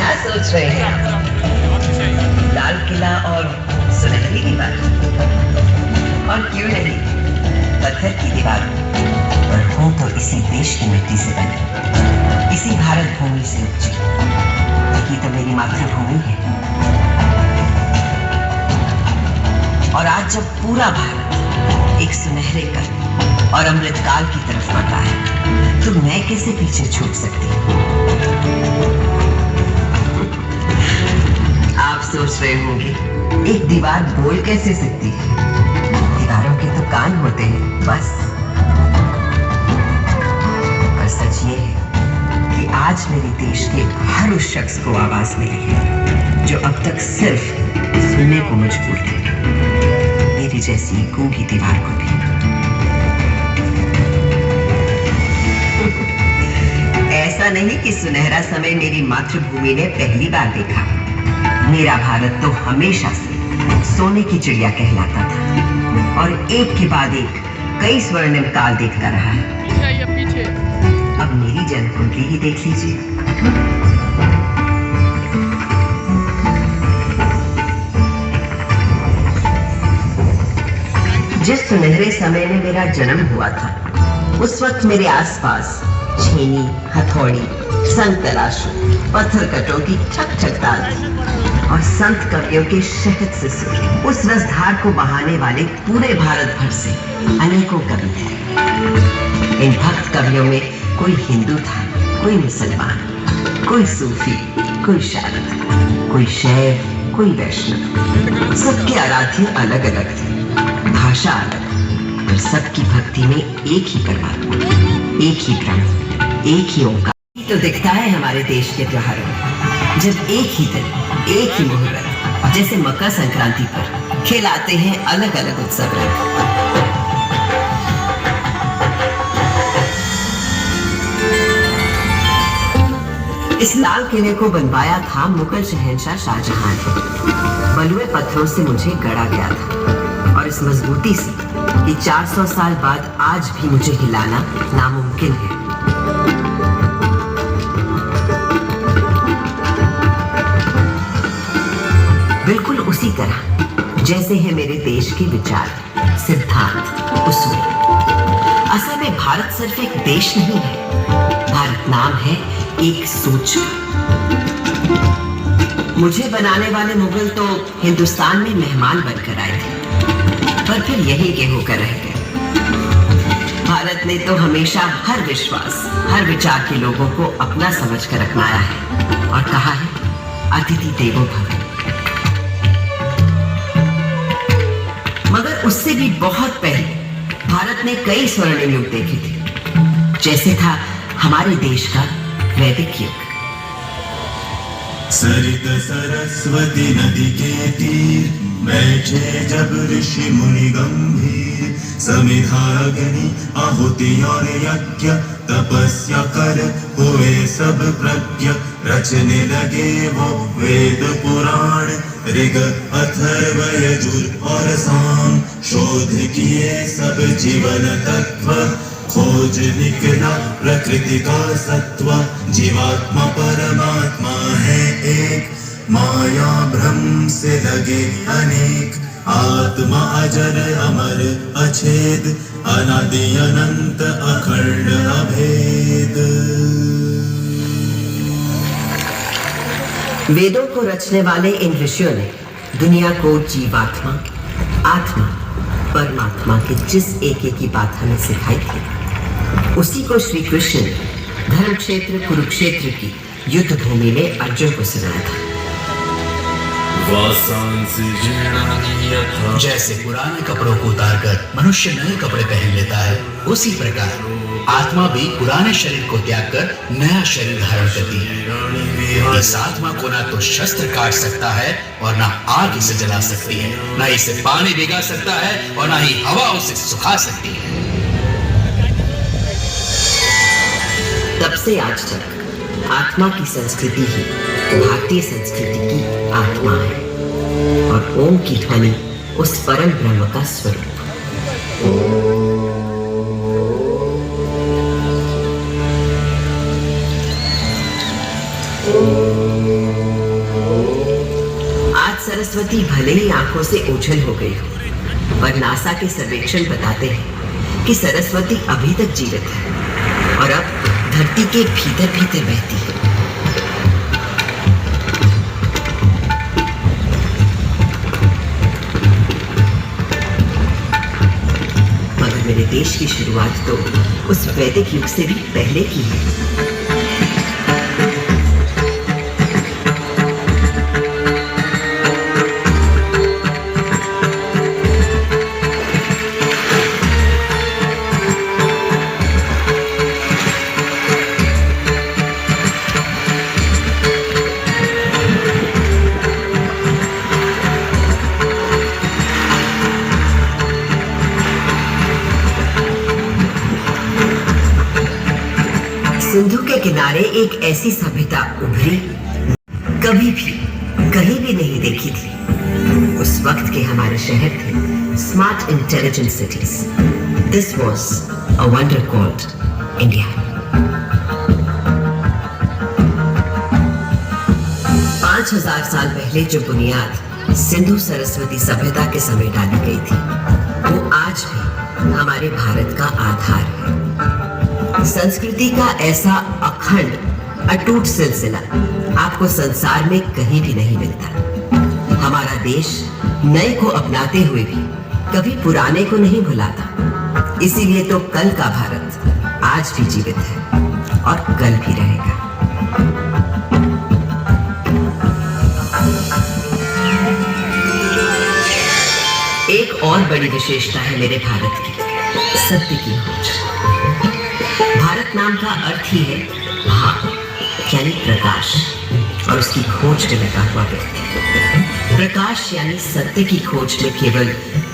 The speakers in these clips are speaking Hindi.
क्या सोच रहे हैं आप? लाल किला और सुनहरी दीवार, और क्यों नहीं पत्थर की दीवार, पर हूं तो इसी देश की मिट्टी से बनी, इसी भारत भूमि से उपजी। यही तो मेरी मातृभूमि है। और आज जब पूरा भारत एक सुनहरे कल और अमृतकाल की तरफ बढ़ रहा है, तो मैं कैसे पीछे छूट सकती हूँ? आप सोच रहे होंगे एक दीवार बोल कैसे सकती है? दीवारों के तो कान होते हैं बस। पर सच ये है कि आज मेरे देश के हर उस शख्स को आवाज मिली है जो अब तक सिर्फ सुनने को मजबूर थे, मेरी जैसी गूंगी दीवार को भी। ऐसा नहीं कि सुनहरा समय मेरी मातृभूमि ने पहली बार देखा। मेरा भारत तो हमेशा से सोने की चिड़िया कहलाता था और एक के बाद एक कई स्वर्णिम काल देखता रहा है। पीछे। अब मेरी जन्म कुंडली ही देख लीजिए। जिस सुनहरे समय में मेरा जन्म हुआ था, उस वक्त मेरे आसपास छेनी, हथौड़ी, संग तराशू, पत्थर कटों की ठक ठक ताल और संत कवियों के शहद से सूखे उस रसधार को बहाने वाले पूरे भारत भर से अनेकों कवि थे। इन भक्त कवियों में कोई हिंदू था, कोई मुसलमान, कोई सूफी, कोई शारद, कोई शैव, कोई वैष्णव। सबके आराध्य अलग अलग थे, भाषा अलग, पर सबकी भक्ति में एक ही परमात्मा, एक ही ब्रह्म, एक ही ओंकार। तो दिखता है हमारे देश के त्योहारों में, जब एक ही दिन, एक ही मुहूर्त, जैसे मकर संक्रांति पर खिलाते हैं अलग अलग उत्सव रंग। इस लाल किले को बनवाया था मुगल शहंशाह शाहजहां ने। बलुए पत्थरों से मुझे गढ़ा गया था और इस मजबूती से कि 400 साल बाद आज भी मुझे हिलाना नामुमकिन है। बिल्कुल उसी तरह जैसे है मेरे देश के विचार, सिद्धांत, उसूल। असल में भारत सिर्फ एक देश नहीं है, भारत नाम है एक सोच। मुझे बनाने वाले मुगल तो हिंदुस्तान में मेहमान बनकर आए थे, पर फिर यही के होकर रह गए। भारत ने तो हमेशा हर विश्वास, हर विचार के लोगों को अपना समझकर अपनाया है और कहा है अतिथि देवो भव। मगर उससे भी बहुत पहले भारत ने कई स्वर्णिम युग देखे थे, जैसे था हमारे देश का वैदिक युग। सरित सरस्वती नदी के तीर बैठे जब ऋषि मुनि गंभीर, समिधाग्नि आहुति और यज्ञ तपस्या कर हुए सब प्रज्ञ, रचने लगे वो वेद पुराण, ऋग अथर्व यजुर और साम, शोध किए सब जीवन तत्व, खोज निकला प्रकृति का सत्व, जीवात्मा परमात्मा है एक, माया भ्रम से लगे अनेक, आत्मा अजर अमर अछेद, अनादि अनंत अखंड अभेद। वेदों को रचने वाले इन ऋषियों ने दुनिया को जीवात्मा, आत्मा, परमात्मा की जिस एक की बात हमें सिखाई थी, उसी को श्री कृष्ण ने धर्म क्षेत्र कुरुक्षेत्र की युद्ध भूमि में अर्जुन को सुनाया था। जैसे पुराने कपड़ों को उतारकर मनुष्य नए कपड़े पहन लेता है, उसी प्रकार आत्मा भी पुराने शरीर को त्याग कर नया शरीर धारण करती है। इस आत्मा को ना तो शस्त्र काट सकता है और ना आग इसे जला सकती है, ना इसे पानी भिगा सकता है और ना ही हवा उसे सुखा सकती है। तब से आज तक आत्मा की संस्कृति ही भारतीय संस्कृति की आत्मा है और ओम की ध्वनि उस परम ब्रह्म का स्वरूप। Oh सरस्वती भले ही आंखों से ओझल हो गई हो, पर नासा के सर्वेक्षण बताते हैं कि सरस्वती अभी तक जीवित है और अब धरती के भीतर भीतर बहती है। मगर मेरे देश की शुरुआत तो उस वैदिक युग से भी पहले की है। सिंधु के किनारे एक ऐसी सभ्यता उभरी कभी भी कहीं भी नहीं देखी थी। उस वक्त के हमारे शहर थे smart intelligent cities. This was a wonder called India. 5000 साल पहले जो बुनियाद सिंधु सरस्वती सभ्यता के समय डाली गई थी, वो आज भी हमारे भारत का आधार है। संस्कृति का ऐसा अखंड अटूट सिलसिला आपको संसार में कहीं भी नहीं मिलता। हमारा देश नए को अपनाते हुए भी कभी पुराने को नहीं भुलाता। इसीलिए तो कल का भारत आज भी जीवित है और कल भी रहेगा। एक और बड़ी विशेषता है मेरे भारत की, सत्य की खोज। भारत नाम का अर्थ ही है भा यानी प्रकाश और उसकी खोज में लगा हुआ व्यक्ति। प्रकाश यानी सत्य की खोज में केवल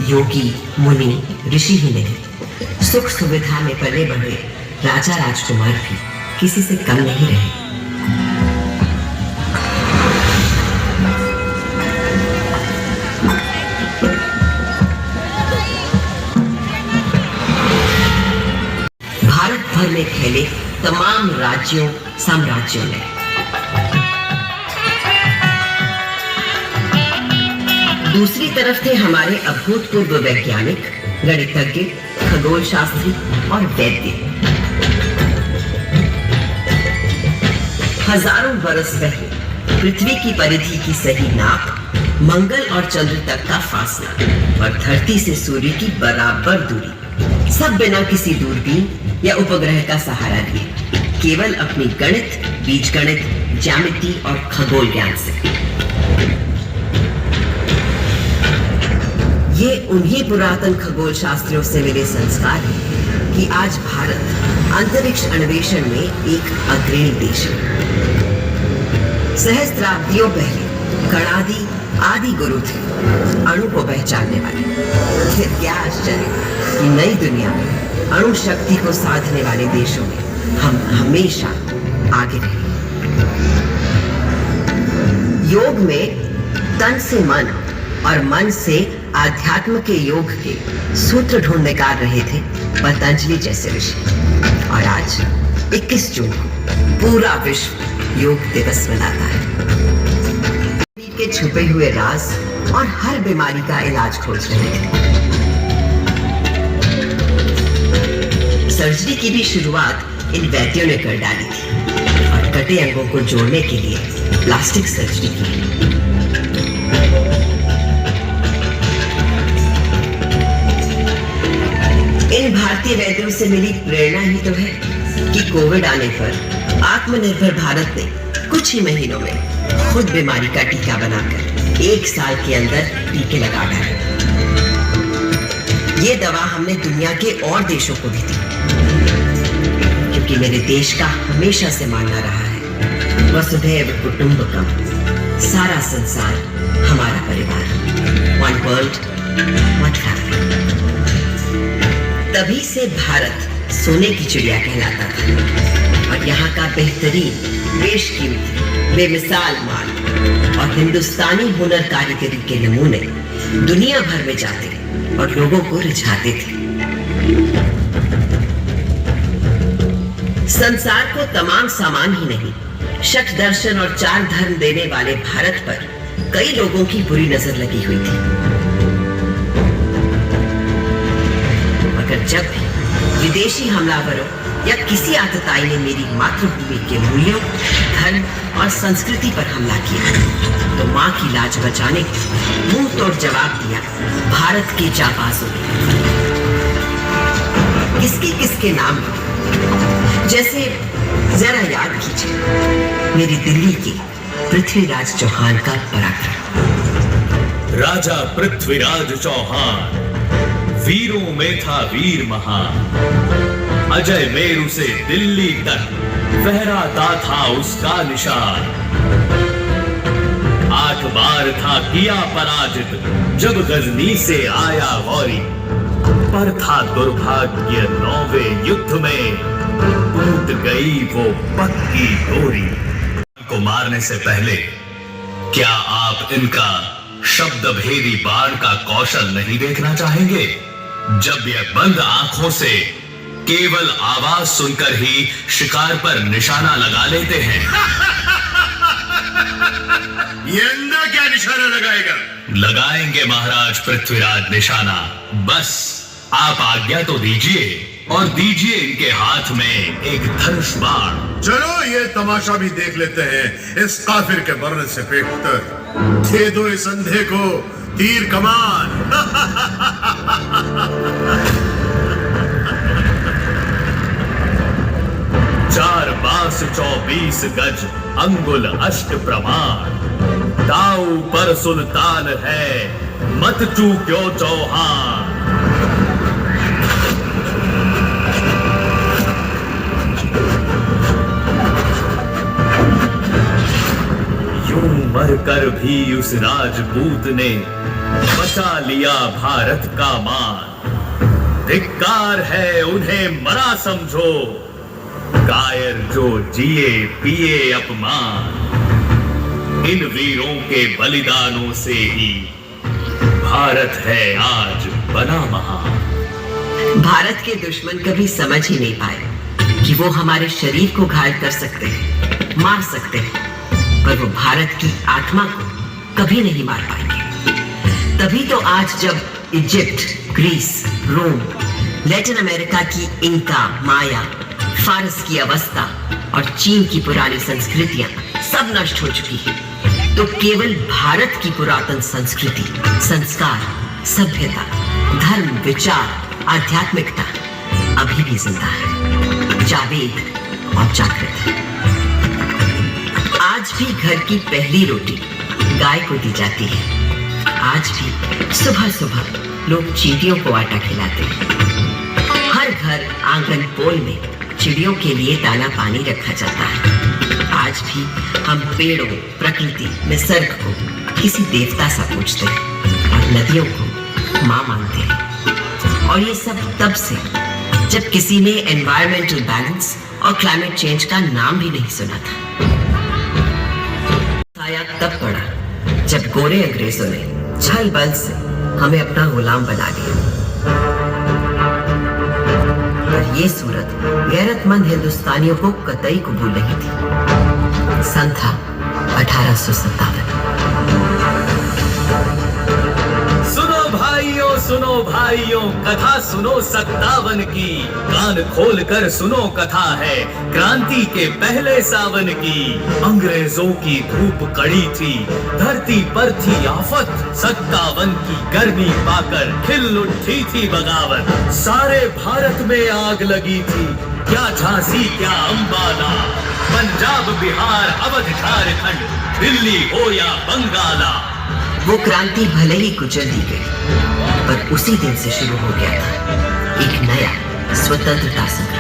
योगी, मुनि, ऋषि ही नहीं, सुख सुविधा में पले बढ़े राजा राजकुमार भी किसी से कम नहीं रहे। भारत भर में फैले तमाम राज्यों साम्राज्यों में दूसरी तरफ थे हमारे अभूतपूर्व वैज्ञानिक, गणितज्ञ, खगोल शास्त्री और वैद्य। हजारों बरस पहले पृथ्वी की परिधि की सही नाप, मंगल और चंद्र तक का फासला और धरती से सूर्य की बराबर दूरी, सब बिना किसी दूरबीन या उपग्रह का सहारा लिए, केवल अपनी गणित, बीजगणित, ज्यामिति और खगोल ज्ञान से। ये उन्हीं पुरातन खगोल शास्त्रियों से मिले संस्कार हैं कि आज भारत अंतरिक्ष अन्वेषण में एक अग्रणी देश है। सहस्त्राब्दियों पहले गणादि आदि गुरु थे अणु को पहचानने वाले। फिर क्या आश्चर्य कि नई दुनिया में अणु शक्ति को साधने वाले देशों में हम हमेशा आगे रहे। योग में तन से मन और मन से आध्यात्म के योग के सूत्र ढूंढ निकाल रहे थे पतंजलि जैसे ऋषि। और आज 21 जून को पूरा विश्व योग दिवस मनाता है। शरीर के छुपे हुए राज और हर बीमारी का इलाज खोज रहे थे। सर्जरी की भी शुरुआत इन वैद्यों ने कर डाली थी और कटे अंगों को जोड़ने के लिए प्लास्टिक सर्जरी की। इन भारतीय वैद्यों से मिली प्रेरणा ही तो है कि कोविड आने पर आत्मनिर्भर भारत ने कुछ ही महीनों में खुद बीमारी का टीका बनाकर 1 साल के अंदर टीके लगा डाले। ये दवा हमने दुनिया के और देशों को भी दी, क्योंकि मेरे देश का हमेशा से मानना रहा है वसुधैव कुटुंबकम, सारा संसार हमारा परिवार, वन वर्ल्ड वन फैमिली। तभी से भारत सोने की चिड़िया कहलाता था और यहाँ का बेहतरीन, बेशकीमती, बेमिसाल माल और हिंदुस्तानी हुनर कारीगरी के नमूने दुनिया भर में जाते और लोगों को रिझाते थे। संसार को तमाम सामान ही नहीं, शठ दर्शन और 4 धर्म देने वाले भारत पर कई लोगों की बुरी नजर लगी हुई थी, मगर जब भी विदेशी हमलावरों या किसी आतताई ने मेरी मातृभूमि के मूल्यों, धर्म और संस्कृति पर हमला किया, तो मां की लाज बचाने मुंह तोड़ जवाब दिया भारत के जाबाजों ने। किसके नाम लो, जैसे जरा याद कीजिए मेरी दिल्ली के पृथ्वीराज चौहान का पराक्रम। राजा पृथ्वीराज चौहान वीरों में था वीर महान, अजय मेरु से दिल्ली तक फहराता था उसका निशान। 8 बार था किया पराजित जब गजनी से आया गौरी, पर था दुर्भाग्य 9वें युद्ध में टूट गई वो पक्की डोरी। को मारने से पहले क्या आप इनका शब्द भेदी बाण का कौशल नहीं देखना चाहेंगे? जब यह बंद आंखों से केवल आवाज सुनकर ही शिकार पर निशाना लगा लेते हैं। ये अंधा क्या निशाना लगाएगा? लगाएंगे महाराज पृथ्वीराज निशाना, बस आप आज्ञा तो दीजिए और दीजिए इनके हाथ में एक धनुष बाण। चलो ये तमाशा भी देख लेते हैं इस काफिर के मरने से बेहतर। दे दो इस अंधे को तीर कमान। 4 बांस 24 गज अंगुल अष्ट प्रमाण, दाऊ पर सुल्तान है मत चूक्यो चौहान। यूं मरकर भी उस राजपूत ने बचा लिया भारत का मान। धिक्कार है उन्हें मरा समझो, कायर जो जिए पिए अपमान। इन वीरों के बलिदानों से ही भारत है आज बना महान। भारत के दुश्मन कभी समझ ही नहीं पाए कि वो हमारे शरीर को घायल कर सकते हैं, मार सकते हैं, पर वो भारत की आत्मा को कभी नहीं मार पाएंगे। तभी तो आज जब इजिप्ट, ग्रीस, रोम, लैटिन अमेरिका की इंका, माया, फारस की अवस्था और चीन की पुरानी संस्कृतियां सब नष्ट हो चुकी है, तो केवल भारत की पुरातन संस्कृति, संस्कार, सभ्यता, धर्म, विचार, आध्यात्मिकता अभी भी जिंदा है, जावेद और जागृत है। आज भी घर की पहली रोटी गाय को दी जाती है। आज भी सुबह सुबह लोग चींटियों को आटा खिलाते हैं। हर घर, आंगन, पोल में चिड़ियों के लिए दाना पानी रखा जाता है। आज भी हम पेड़ों, प्रकृति, निसर्ग को किसी देवता सा पूजते हैं और नदियों को मां मानते हैं। और ये सब तब से जब किसी ने एनवायरमेंटल बैलेंस और क्लाइमेट चेंज का नाम भी नहीं सुना था। साया तब पड़ा जब गोरे अंग्रेजों ने छल बल से हमें अपना गुलाम बना लिया। पर ये सूरत गैरतमंद हिंदुस्तानियों को कतई कबूल नहीं थी। सन था 1857। सुनो भाइयों कथा सुनो 57 की, कान खोल कर सुनो कथा है क्रांति के पहले सावन की। अंग्रेजों की धूप कड़ी थी, धरती पर थी आफत, 57 की गर्मी पाकर खिल उठी थी बगावत। सारे भारत में आग लगी थी, क्या झांसी क्या अंबाला, पंजाब बिहार अवध झारखंड, दिल्ली हो या बंगाला। वो क्रांति भले ही कुचल दी गई, पर उसी दिन से शुरू हो गया था एक नया स्वतंत्रता संग्राम।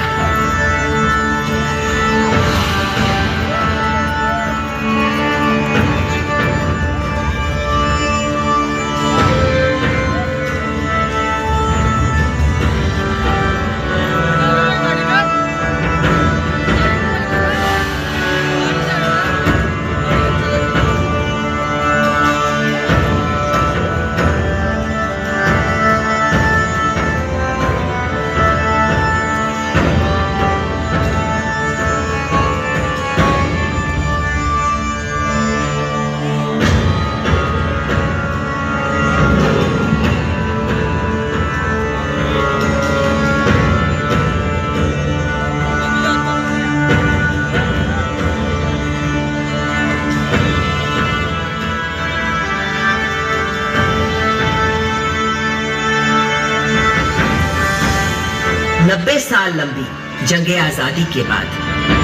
90 साल लंबी जंगे आजादी के बाद,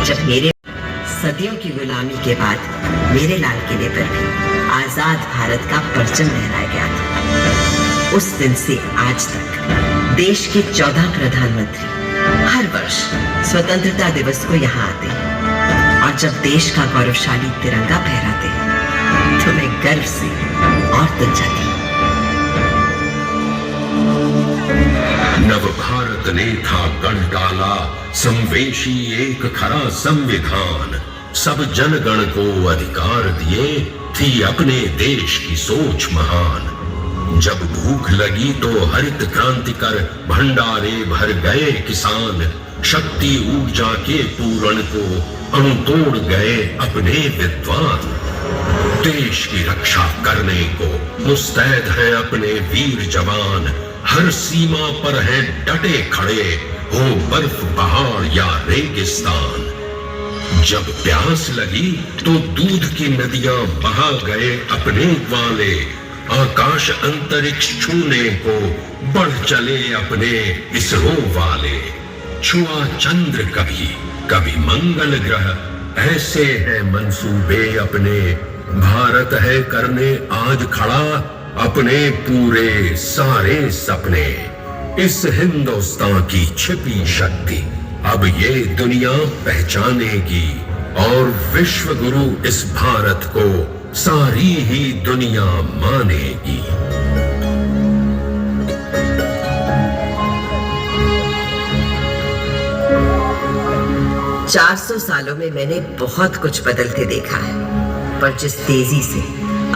जब मेरे सदियों की गुलामी के बाद मेरे लाल किले पर भी आजाद भारत का परचम लहराया गया था, उस दिन से आज तक देश के 14 प्रधानमंत्री हर वर्ष स्वतंत्रता दिवस को यहाँ आते हैं और जब देश का गौरवशाली तिरंगा फहराते हैं तो मैं गर्व से और तक जाती हूँ। नव भारत ने था गढ़ डाला संवेशी एक खरा संविधान, सब जनगण को अधिकार दिए, थी अपने देश की सोच महान। जब भूख लगी तो हरित क्रांति कर भंडारे भर गए किसान, शक्ति ऊर्जा के पूरण को अणुतोड़ गए अपने विद्वान। देश की रक्षा करने को मुस्तैद हैं अपने वीर जवान, हर सीमा पर हैं डटे खड़े, हो बर्फ पहाड़ या रेगिस्तान। जब प्यास लगी तो दूध की नदियां बहा गए अपने वाले, आकाश अंतरिक्ष छूने को बढ़ चले अपने इसरो वाले। छुआ चंद्र कभी कभी मंगल ग्रह, ऐसे हैं मंसूबे अपने, भारत है करने आज खड़ा अपने पूरे सारे सपने। इस हिंदुस्तान की छिपी शक्ति अब ये दुनिया पहचानेगी, और विश्व गुरु इस भारत को सारी ही दुनिया मानेगी। 400 सालों में मैंने बहुत कुछ बदलते देखा है, पर जिस तेजी से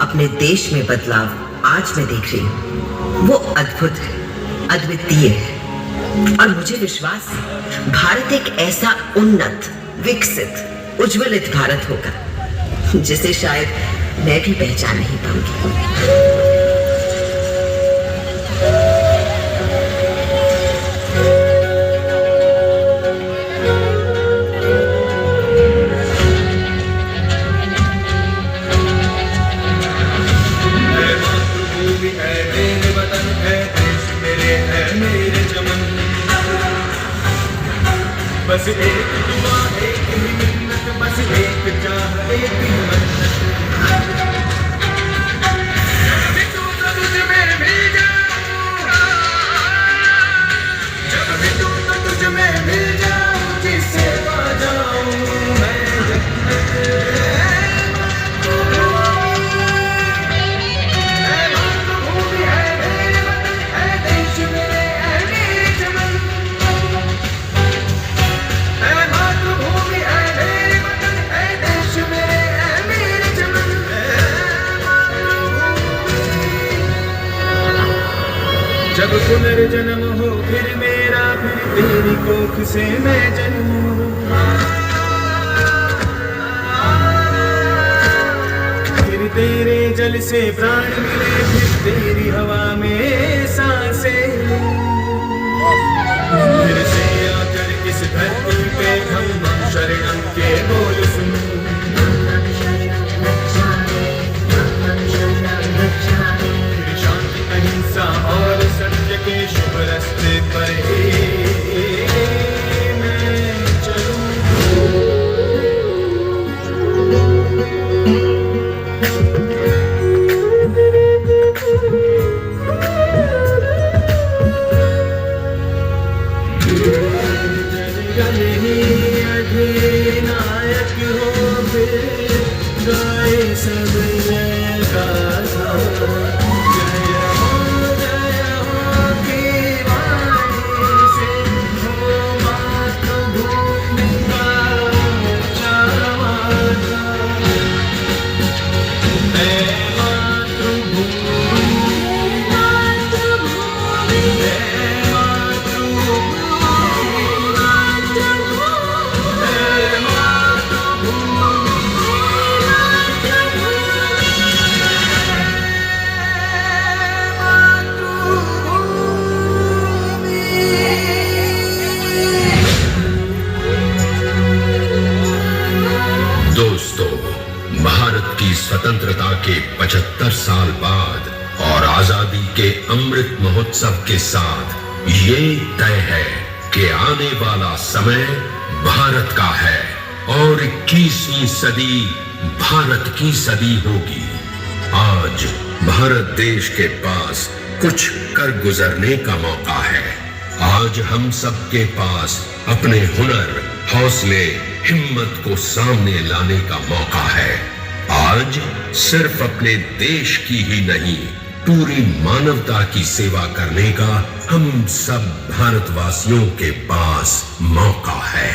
अपने देश में बदलाव आज मैं देख रही हूँ वो अद्भुत है, अद्वितीय है। और मुझे विश्वास है भारत एक ऐसा उन्नत, विकसित, उज्ज्वलित भारत होगा जिसे शायद मैं भी पहचान नहीं पाऊंगी। बस एक दुआ एक ही मिन्नत, बस एक चाह एक ही मन्नत। जब भी तू तो तुझ में मिल जाऊं, जब भी तू तो तुझ में मिल जाऊं, जिससे पा जाऊं मैं जन्नत। जब पुनर्जन्म हो फिर मेरा, फिर तेरी कोख से मैं जन्मूं, फिर तेरे जल से प्राण मिले, फिर तेरी हवा में सांसें लूं। फिर से आकर इस धरती पे हम शरणम के बोल सुनूं। फिर शांति अहिंसा और सत्य के शुभ रास्ते पर ही मैं चलूं। जन ही अधिनायक हो, फिर गाए सब जय गाथा। जय हो की वाणी से, हो मातृभूमि का चावाता। मैं मातृभूमि, भारत की स्वतंत्रता के 75 साल बाद और आजादी के अमृत महोत्सव के साथ ये तय है कि आने वाला समय भारत का है और 21वीं सदी भारत की सदी होगी। आज भारत देश के पास कुछ कर गुजरने का मौका है। आज हम सबके पास अपने हुनर, हौसले, हिम्मत को सामने लाने का मौका है। आज सिर्फ अपने देश की ही नहीं, पूरी मानवता की सेवा करने का हम सब भारतवासियों के पास मौका है।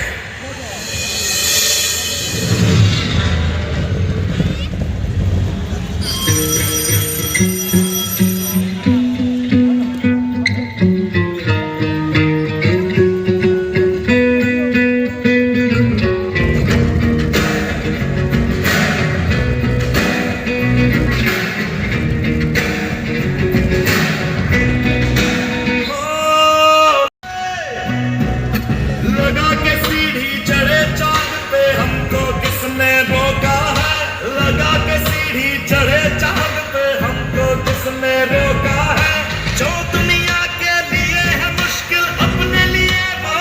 लगा के सीढ़ी चढ़े चांद पे हमको किसने रोका है? लगा के सीढ़ी चढ़े चांद पे हमको किसने रोका है? जो दुनिया के लिए है मुश्किल अपने लिए वो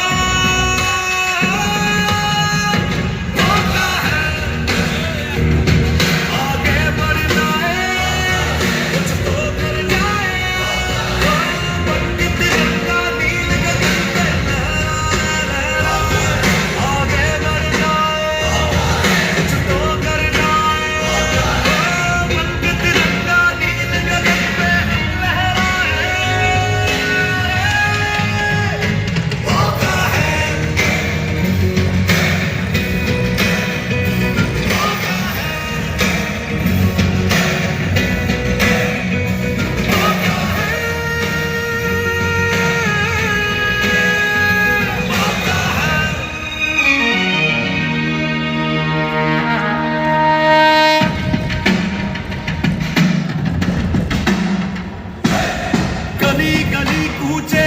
मौका है। आगे बढ़ना है, कुछ तो करना है। पंडित तिरंगा नील गगन पे लहरा, आगे बढ़ना है, कुछ तो करना है। पंडित तिरंगा नील गगन पे लहराए, मौका है। गली गली कूचे